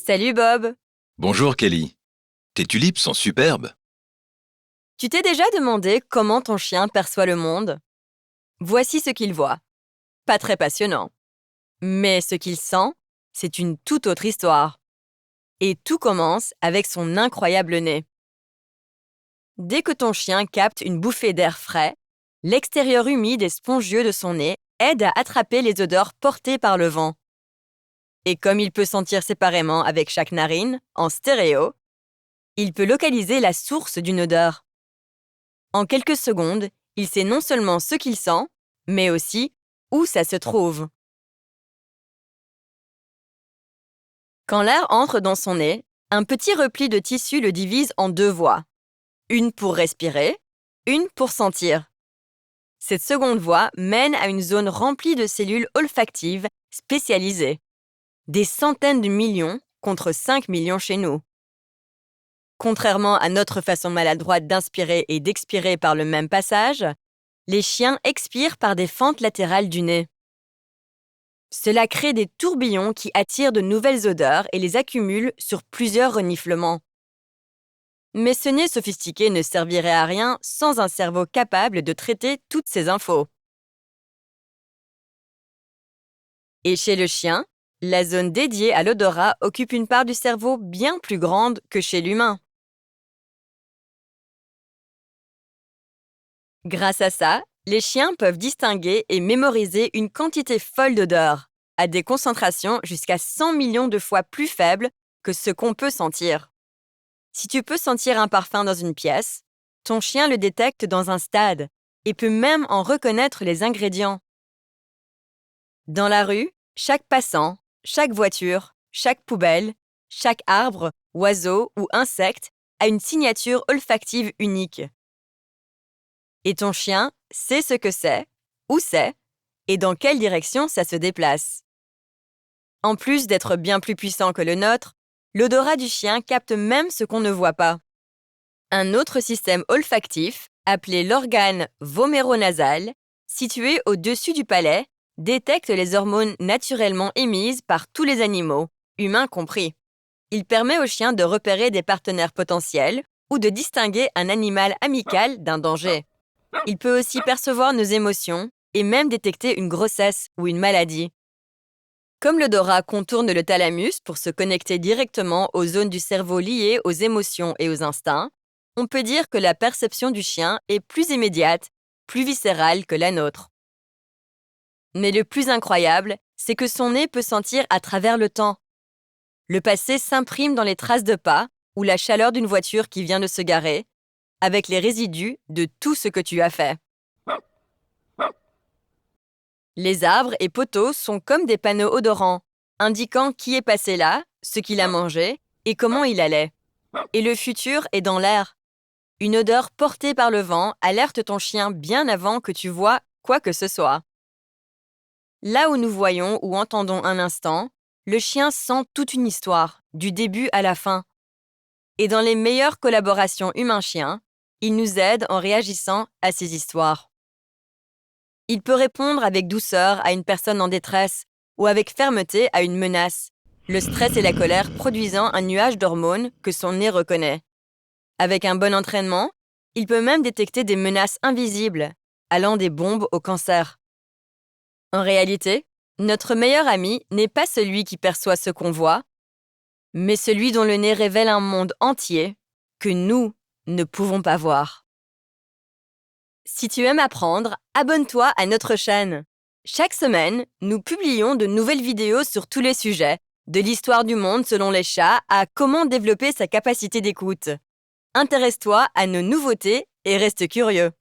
Salut Bob! Bonjour Kelly. Tes tulipes sont superbes. Tu t'es déjà demandé comment ton chien perçoit le monde? Voici ce qu'il voit. Pas très passionnant. Mais ce qu'il sent, c'est une toute autre histoire. Et tout commence avec son incroyable nez. Dès que ton chien capte une bouffée d'air frais, l'extérieur humide et spongieux de son nez aide à attraper les odeurs portées par le vent. Et comme il peut sentir séparément avec chaque narine, en stéréo, il peut localiser la source d'une odeur. En quelques secondes, il sait non seulement ce qu'il sent, mais aussi où ça se trouve. Quand l'air entre dans son nez, un petit repli de tissu le divise en deux voies. Une pour respirer, une pour sentir. Cette seconde voie mène à une zone remplie de cellules olfactives spécialisées. Des centaines de millions contre 5 millions chez nous. Contrairement à notre façon maladroite d'inspirer et d'expirer par le même passage, les chiens expirent par des fentes latérales du nez. Cela crée des tourbillons qui attirent de nouvelles odeurs et les accumulent sur plusieurs reniflements. Mais ce nez sophistiqué ne servirait à rien sans un cerveau capable de traiter toutes ces infos. Et chez le chien, la zone dédiée à l'odorat occupe une part du cerveau bien plus grande que chez l'humain. Grâce à ça, les chiens peuvent distinguer et mémoriser une quantité folle d'odeurs, à des concentrations jusqu'à 100 millions de fois plus faibles que ce qu'on peut sentir. Si tu peux sentir un parfum dans une pièce, ton chien le détecte dans un stade et peut même en reconnaître les ingrédients. Dans la rue, chaque passant, chaque voiture, chaque poubelle, chaque arbre, oiseau ou insecte a une signature olfactive unique. Et ton chien sait ce que c'est, où c'est, et dans quelle direction ça se déplace. En plus d'être bien plus puissant que le nôtre, l'odorat du chien capte même ce qu'on ne voit pas. Un autre système olfactif, appelé l'organe voméronasal, situé au-dessus du palais, détecte les hormones naturellement émises par tous les animaux, humains compris. Il permet au chien de repérer des partenaires potentiels ou de distinguer un animal amical d'un danger. Il peut aussi percevoir nos émotions et même détecter une grossesse ou une maladie. Comme l'odorat contourne le thalamus pour se connecter directement aux zones du cerveau liées aux émotions et aux instincts, on peut dire que la perception du chien est plus immédiate, plus viscérale que la nôtre. Mais le plus incroyable, c'est que son nez peut sentir à travers le temps. Le passé s'imprime dans les traces de pas ou la chaleur d'une voiture qui vient de se garer, avec les résidus de tout ce que tu as fait. Les arbres et poteaux sont comme des panneaux odorants, indiquant qui est passé là, ce qu'il a mangé et comment il allait. Et le futur est dans l'air. Une odeur portée par le vent alerte ton chien bien avant que tu vois quoi que ce soit. Là où nous voyons ou entendons un instant, le chien sent toute une histoire, du début à la fin. Et dans les meilleures collaborations humain-chien, il nous aide en réagissant à ces histoires. Il peut répondre avec douceur à une personne en détresse ou avec fermeté à une menace, le stress et la colère produisant un nuage d'hormones que son nez reconnaît. Avec un bon entraînement, il peut même détecter des menaces invisibles, allant des bombes au cancer. En réalité, notre meilleur ami n'est pas celui qui perçoit ce qu'on voit, mais celui dont le nez révèle un monde entier que nous ne pouvons pas voir. Si tu aimes apprendre, abonne-toi à notre chaîne. Chaque semaine, nous publions de nouvelles vidéos sur tous les sujets, de l'histoire du monde selon les chats à comment développer sa capacité d'écoute. Intéresse-toi à nos nouveautés et reste curieux.